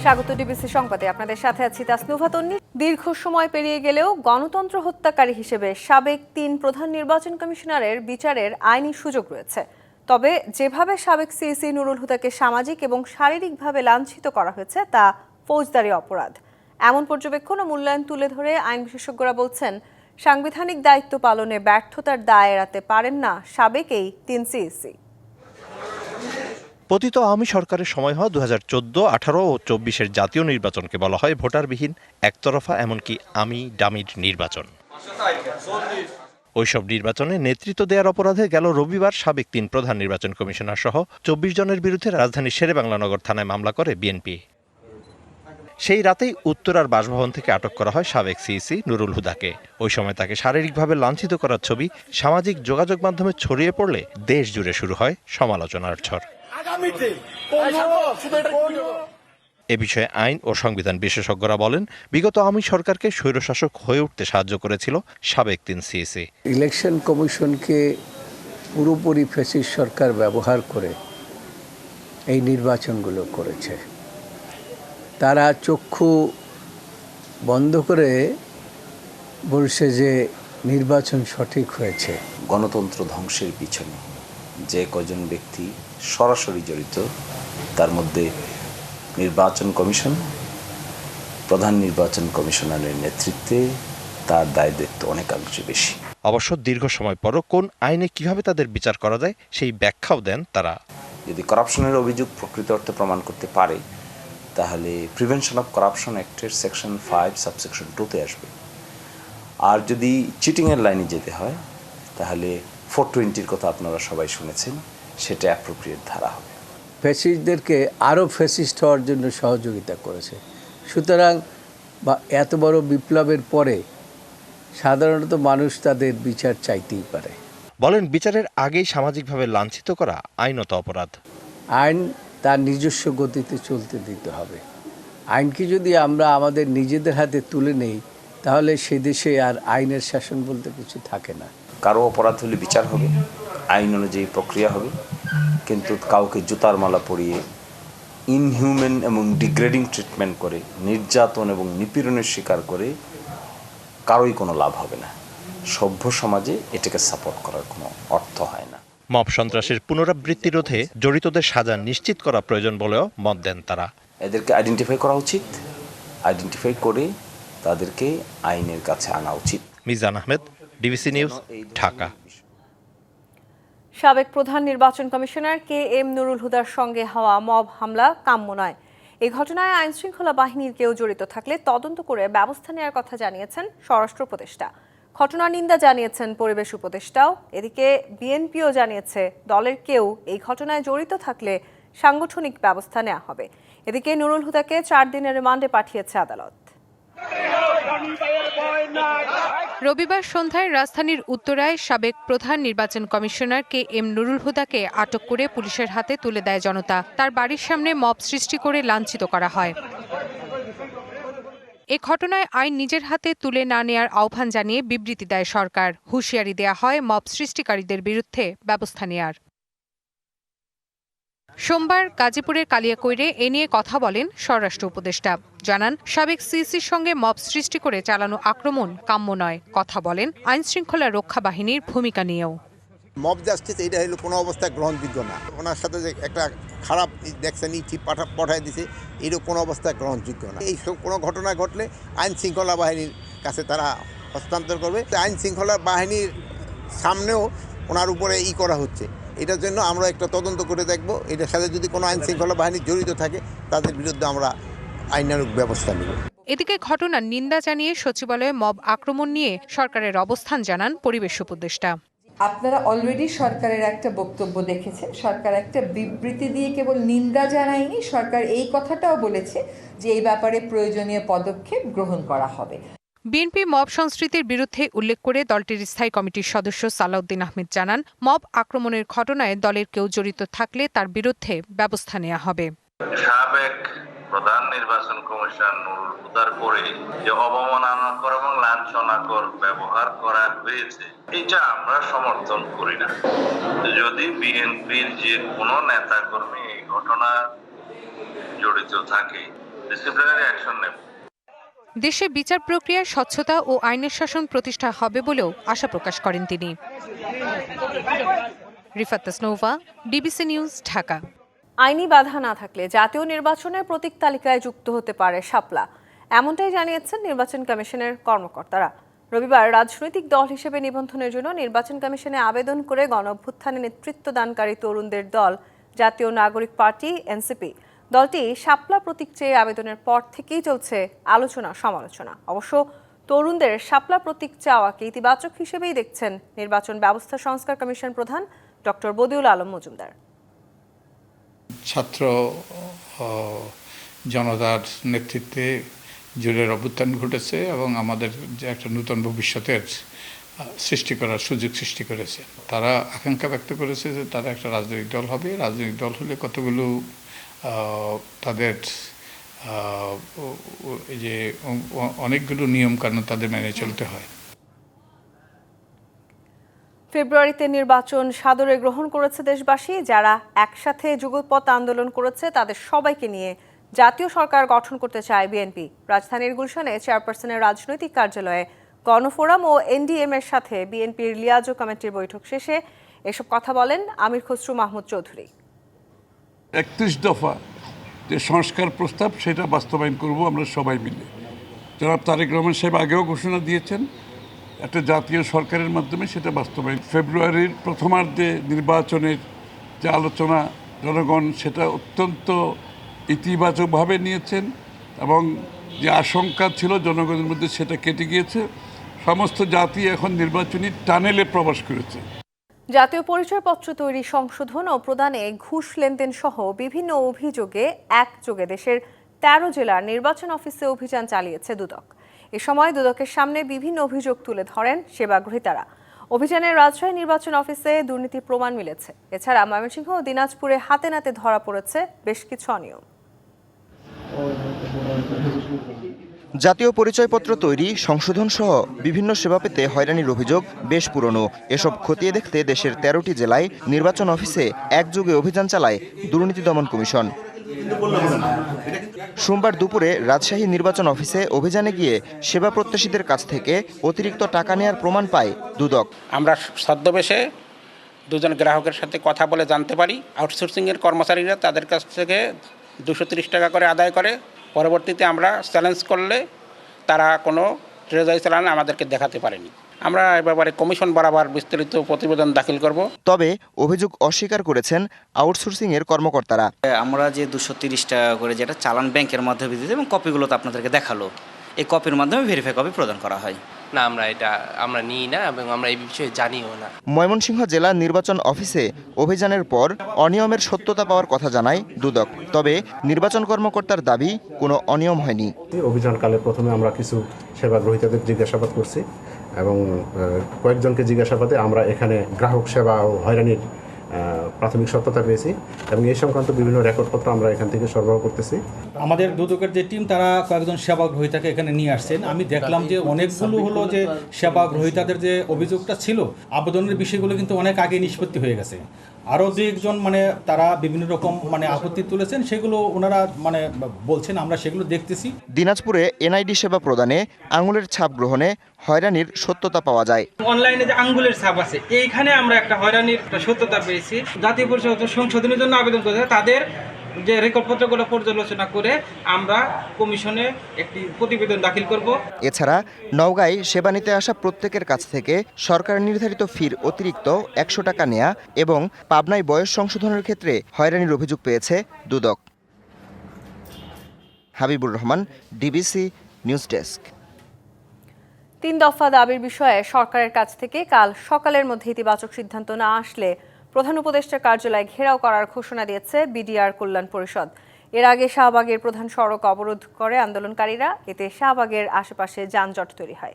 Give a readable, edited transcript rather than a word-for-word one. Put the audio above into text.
স্বাগত ডিবিসি সংবাদে আপনাদের সাথে আছি তাসনুভা তন্নি। দীর্ঘ সময় পেরিয়ে গেলেও গণতন্ত্র হত্যাকারী হিসেবে সাবেক ৩ প্রধান নির্বাচন কমিশনারের বিচারের আইনি সুযোগ রয়েছে। তবে যেভাবে সাবেক সিইসি নুরুল হুদাকে সামাজিক এবং শারীরিকভাবে লাঞ্ছিত করা হয়েছে তা ফৌজদারি অপরাধ। এমন পর্যবেক্ষণ ও মূল্যায়ন তুলে ধরে আইন বিশেষজ্ঞরা বলছেন, সাংবিধানিক দায়িত্ব পালনে ব্যর্থতার দায় এড়াতে পারেন না সাবেক এই ৩ সিইসি। পতিত আওয়ামী সরকারের সময় হওয়া 2014, 18 ও 24-এর জাতীয় নির্বাচনকে বলা হয় ভোটারবিহীন, একতরফা, এমনকি আমি ডামির নির্বাচন। ওইসব নির্বাচনে নেতৃত্ব দেওয়ার অপরাধে গেল রবিবার সাবেক ৩ প্রধান নির্বাচন কমিশনার সহ 24 জনের বিরুদ্ধে রাজধানীর শেরেবাংলা নগর থানায় মামলা করে বিএনপি। সেই রাতেই উত্তরার বাসভবন থেকে আটক করা হয় সাবেক সিইসি নুরুল হুদাকে। ওই সময় তাকে শারীরিকভাবে লাঞ্ছিত করার ছবি সামাজিক যোগাযোগ মাধ্যমে ছড়িয়ে পড়লে দেশ জুড়ে শুরু হয় সমালোচনার ঝড়। এ বিষয়ে আইন ও সংবিধান বিশেষজ্ঞরা বলেন, বিগত আওয়ামী সরকারকে স্বৈরশাসক হয়ে উঠতে সাহায্য করেছিল সাবেক ৩ সিইসি। ইলেকশন কমিশনকে পুরোপুরি ফ্যাসিস্ট সরকার ব্যবহার করে এই নির্বাচনগুলো করেছে। তারা চক্ষু বন্ধ করে বলছে যে নির্বাচন সঠিক হয়েছে। গণতন্ত্র ধ্বংসের পিছনে যে কজন ব্যক্তি সরাসরি জড়িত, তার মধ্যে নির্বাচন কমিশন, প্রধান নির্বাচন কমিশনারের নেতৃত্বে তার দায় দায়িত্ব অনেকাংশে বেশি। অবশ্য দীর্ঘ সময় পরও কোন আইনে কিভাবে তাদের বিচার করা যায় সেই ব্যাখ্যাও দেন তারা। যদি করাপশনের অভিযোগ প্রকৃত অর্থে প্রমাণ করতে পারে, তাহলে প্রিভেনশন অফ করাপশন অ্যাক্টের সেকশন 5 সাবসেকশন 2-তে আসবে। আর যদি চিটিংয়ের লাইনে যেতে হয়, তাহলে 420-র কথা আপনারা সবাই শুনেছেন, সেটা অ্যাপ্রোপ্রিয়েট ধারা হবে। ফ্যাসিস্টদেরকে আরও ফ্যাসিস্ট হওয়ার জন্য সহযোগিতা করেছে। সুতরাং এত বড় বিপ্লবের পরে সাধারণত মানুষ তাদের বিচার চাইতেই পারে। বলেন, বিচারের আগেই সামাজিকভাবে লাঞ্ছিত করা আইনত অপরাধ। আইন তার নিজস্ব গতিতে চলতে দিতে হবে। আইনকে যদি আমরা আমাদের নিজেদের হাতে তুলে নেই, তাহলে সে দেশে আর আইনের শাসন বলতে কিছু থাকে না। কারো অপরাধ হলে বিচার হবে, আইন অনুযায়ী প্রক্রিয়া হবে, কিন্তু কাউকে জুতার মালা পরিয়ে ইনহিউম্যান এবং ডিগ্রেডিং ট্রিটমেন্ট করে, নির্যাতন এবং নিপীড়নের শিকার করে কারোই কোনো লাভ হবে না। সভ্য সমাজে এটাকে সাপোর্ট করার কোনো অর্থ হয় না। মব সন্ত্রাসের পুনরাবৃত্তি রোধে জড়িতদের সাজা নিশ্চিত করা প্রয়োজন বলেও মত দেন তারা। এদেরকে আইডেন্টিফাই করা উচিত, আইডেন্টিফাই করে তাদেরকে আইনের কাছে আনা উচিত। Mizan Ahmed, DBC news, Dhaka. সাবেক প্রধান নির্বাচন কমিশনার KM নুরুল হুদার সঙ্গে হওয়া মব হামলা কাম্য নয়। এই ঘটনায় আইনশৃঙ্খলা বাহিনীর কেউ জড়িত থাকলে তদন্ত করে ব্যবস্থা নেওয়ার কথা জানিয়েছেন স্বরাষ্ট্র উপদেষ্টা। ঘটনার নিন্দা জানিয়েছেন পরিবেশ উপদেষ্টাও। এদিকে বিএনপিও জানিয়েছে দলের কেউ এই ঘটনায় জড়িত থাকলে সাংগঠনিক ব্যবস্থা নেওয়া হবে। এদিকে নুরুল হুদাকে 4 দিনের রিমান্ডে পাঠিয়েছে আদালত। রবিবার সন্ধ্যায় রাজধানীর উত্তরায় সাবেক প্রধান নির্বাচন কমিশনার KM নুরুল হুদাকে আটক করে পুলিশের হাতে তুলে দেয় জনতা। তার বাড়ির সামনে মব সৃষ্টি করে লাঞ্ছিত করা হয়। এ ঘটনায় আইন নিজের হাতে তুলে না নেয়ার আহ্বান জানিয়ে বিবৃতি দেয় সরকার। হুঁশিয়ারি দেয়া হয় মব সৃষ্টিকারীদের বিরুদ্ধে ব্যবস্থা নেয়ার। সোমবার গাজীপুরের কালিয়াকৈরে এ নিয়ে কথা বলেন স্বরাষ্ট্র উপদেষ্টা। জানান, সাবেক সিইসির সঙ্গে মব সৃষ্টি করে চালানো আক্রমণ কাম্য নয়। কথা বলেন আইনশৃঙ্খলা রক্ষা বাহিনীর ভূমিকা নিয়েও। মব জাস্টিস এটা হলো কোনো অবস্থায় গ্রহণযোগ্য না। ওনার সাথে যে একটা খারাপ দেখছেন চিঠি পাঠায় দিছে, এরও কোনো অবস্থায় গ্রহণযোগ্য না। এইসব কোনো ঘটনা ঘটলে আইন শৃঙ্খলা বাহিনীর কাছে তারা হস্তান্তর করবে। আইন শৃঙ্খলা বাহিনীর সামনেও ওনার উপরে করা হচ্ছে। এটার জন্য আমরা একটা তদন্ত করে দেখব। এটার সাথে যদি কোনো আইন শৃঙ্খলা বাহিনী জড়িত থাকে, তাদের বিরুদ্ধে আমরা আইনানুগ ব্যবস্থা নেব। এদিকে ঘটনার নিন্দা জানিয়ে সচিবালয়ে মব আক্রমণ নিয়ে সরকারের অবস্থান জানান পরিবেশ উপদেষ্টা। আপনারা অলরেডি সরকারের একটা বক্তব্য দেখেছেন। সরকার একটা বিবৃতি দিয়ে কেবল নিন্দা জানায়নি, সরকার এই কথাটাও বলেছে যে এই ব্যাপারে প্রয়োজনীয় পদক্ষেপ গ্রহণ করা হবে। বিএনপি মব সংস্কৃতির বিরুদ্ধে উল্লেখ করে দলটির স্থায়ী কমিটির সদস্য সালাউদ্দিন আহমেদ জানান, মব আক্রমণের ঘটনায় দলের কেউ জড়িত থাকলে তার বিরুদ্ধে ব্যবস্থা নেওয়া হবে। সাবেক প্রধান নির্বাচন কমিশনার নুরুল হুদার পরে যে অবমাননাকর এবং লাঞ্ছনাকর ব্যবহার করা হয়েছে, এটা আমরা সমর্থন করি না। যদি বিএনপির যে কোনো নেতাকর্মী এই ঘটনা জড়িত থাকে, ডিসিপ্লিনারি অ্যাকশন নেব। দেশে বিচার প্রক্রিয়ার স্বচ্ছতা ও আইনের শাসন প্রতিষ্ঠা হবে বলেও আশা প্রকাশ করেন তিনি। Rifat Tasnova, DBC news, Dhaka. আইনি বাধা না থাকলে জাতীয় নির্বাচনের প্রতীক তালিকায় যুক্ত হতে পারে শাপলা, এমনটাই জানিয়েছেন নির্বাচন কমিশনের কর্মকর্তারা। রবিবার রাজনৈতিক দল হিসেবে নিবন্ধনের জন্য নির্বাচন কমিশনে আবেদন করে গণঅভ্যুত্থানে নেতৃত্ব দানকারী তরুণদের দল জাতীয় নাগরিক পার্টি এনসিপি দলটি শাপলা প্রতীক চেয়ে আবেদনের পর থেকেই চলছে আলোচনা সমালোচনা। অবশ্য তরুণদের শাপলা প্রতীক চাওয়াকে ইতিবাচক হিসেবেই দেখছেন নির্বাচন ব্যবস্থা সংস্কার কমিশন প্রধান ডক্টর বদিউল আলম মজুমদার। ছাত্র জনতার নেতৃত্বে জুড়ের অভ্যুত্থান ঘটেছে এবং আমাদের যে একটা নূতন ভবিষ্যতের সৃষ্টি করার সুযোগ সৃষ্টি করেছে। তারা আকাঙ্ক্ষা ব্যক্ত করেছে যে তারা একটা রাজনৈতিক দল হবে। রাজনৈতিক দল হলে কতগুলো তাদের যে অনেকগুলো নিয়মকানুন তাদের মেনে চলতে হয়। ফেব্রুয়ারিতে নির্বাচন সাদরে গ্রহণ করেছে দেশবাসী। যারা একসাথে যুগপৎ আন্দোলন করেছে তাদের সবাইকে নিয়ে জাতীয় সরকার গঠন করতে চায় বিএনপি। রাজধানীর গুলশানে চেয়ারপারসনের রাজনৈতিক কার্যালয়ে গণফোরাম ও এনডিএম এর সাথে বিএনপির লিয়াজো কমিটির বৈঠক শেষে এসব কথা বলেন আমির খসরু মাহমুদ চৌধুরী। 31 দফা যে সংস্কার প্রস্তাব সেটা বাস্তবায়ন করব আমরা সবাই মিলে। জনাব তারেক রহমান সাহেব আগেও ঘোষণা দিয়েছেন একটা জাতীয় সরকারের মাধ্যমে সেটা বাস্তবায়ন। ফেব্রুয়ারির প্রথমার্ধে নির্বাচনের যে আলোচনা জনগণ সেটা অত্যন্ত ইতিবাচকভাবে নিয়েছেন এবং যে আশঙ্কা ছিল জনগণের মধ্যে সেটা কেটে গিয়েছে। সমস্ত জাতি এখন নির্বাচনী টানেলে প্রবেশ করেছে। জাতীয় পরিচয়পত্র তৈরি, সংশোধন ও প্রদানে ঘুষ লেনদেন সহ বিভিন্ন অভিযোগে একযোগে দেশের 13 জেলার নির্বাচন অফিসে অভিযান চালিয়েছে দুদক। এ সময় দুদকের সামনে বিভিন্ন অভিযোগ তুলে ধরেন সেবাগ্রহীতারা। অভিযানে রাজশাহী নির্বাচন অফিসে দুর্নীতির প্রমাণ মিলেছে। এছাড়া ময়মনসিংহ ও দিনাজপুরে হাতে নাতে ধরা পড়েছে বেশ কিছু অনিয়ম। জাতীয় পরিচয়পত্র তৈরি, সংশোধন সহ বিভিন্ন সেবা পেতে হয়রানির অভিযোগ বেশ পুরনো। এসব খতিয়ে দেখতে দেশের 13টি জেলায় নির্বাচন অফিসে একযোগে অভিযান চালায় দুর্নীতি দমন কমিশন। সোমবার দুপুরে রাজশাহী নির্বাচন অফিসে অভিযানে গিয়ে সেবা প্রত্যাশীদের কাছ থেকে অতিরিক্ত টাকা নেয়ার প্রমাণ পায় দুদক। আমরা ছদ্মবেশে দুজন গ্রাহকের সাথে কথা বলে জানতে পারি আউটসোর্সিংয়ের কর্মচারীরা তাদের কাছ থেকে 230 টাকা করে আদায় করে। পরবর্তীতে আমরা চ্যালেঞ্জ করলে তারা কোনো ট্রেজারি চালান আমাদেরকে দেখাতে পারেনি। আমরা এ ব্যাপারে কমিশন বরাবর বিস্তারিত প্রতিবেদন দাখিল করব। তবে অভিযোগ অস্বীকার করেছেন আউটসোর্সিংয়ের কর্মকর্তারা। আমরা যে 230 টাকা করে যেটা চালান ব্যাংকের মাধ্যমে দিতে এবং কপিগুলো তো আপনাদেরকে দেখালো, এই কপির মাধ্যমে ভেরিফাই কপি প্রদান করা হয় না। আমরা নিই না এবং আমরা এই বিষয়ে জানিও না। ময়মনসিংহ জেলা নির্বাচন অফিসে অভিযানের পর অনিয়মের সত্যতা পাওয়ার কথা জানায় দুদক। তবে নির্বাচন কর্মকর্তার দাবি কোনো অনিয়ম হয়নি। অভিযানকালে প্রথমে আমরা কিছু সেবাগ্রহীতাদের জিজ্ঞাসাবাদ করছি এবং কয়েকজনকে জিজ্ঞাসাবাদে আমরা এখানে গ্রাহক সেবা ও হয়রানির প্রাথমিক সত্যতা পেয়েছি এবং এই সংক্রান্ত বিভিন্ন রেকর্ডপত্র আমরা এখান থেকে সরবরাহ করতেছি। আমাদের দুদকের যে টিম তারা কয়েকজন সেবাগ্রহীতাকে এখানে নিয়ে আসছেন। আমি দেখলাম যে অনেকগুলো হলো যে সেবাগ্রহীতাদের যে অভিযোগটা ছিল আবেদনের বিষয়গুলো কিন্তু অনেক আগে নিষ্পত্তি হয়ে গেছে। আরও দু একজন তারা বিভিন্ন রকম আপত্তি তুলেছেন, সেগুলো ওনারা বলছেন, আমরা সেগুলো দেখতেছি। দিনাজপুরে এনআইডি সেবা প্রদানে আঙুলের ছাপ গ্রহণে হয়রানির সত্যতা পাওয়া যায়। অনলাইনে যে আঙ্গুলের ছাপ আছে এইখানে আমরা একটা হয়রানির সত্যতা পেয়েছি। জাতীয় পরিচয় সংশোধনের জন্য আবেদন করেছে তাদের যে রেকর্ডপত্রগুলো পর্যালোচনা করে আমরা কমিশনে একটি প্রতিবেদন দাখিল করব। এছাড়া নওগাঁয় সেবা নিতে আসা প্রত্যেকের কাছ থেকে সরকার নির্ধারিত ফির অতিরিক্ত 100 টাকা নেয়া এবং পাবনায় বয়স সংশোধনের ক্ষেত্রে হয়রানির অভিযোগ পেয়েছে Dudok. Habibur Rahman, DBC news desk. 3 দফা দাবির বিষয়ে সরকারের কাছ থেকে কাল সকালের মধ্যে ইতিবাচক সিদ্ধান্ত না আসলে প্রধান উপদেষ্টার কার্যালয় ঘেরাও করার ঘোষণা দিয়েছে বিডিআর কল্যাণ পরিষদ। এর আগে শাহবাগের প্রধান সড়ক অবরোধ করে আন্দোলনকারীরা। এতে শাহবাগের আশেপাশে যানজট তৈরি হয়।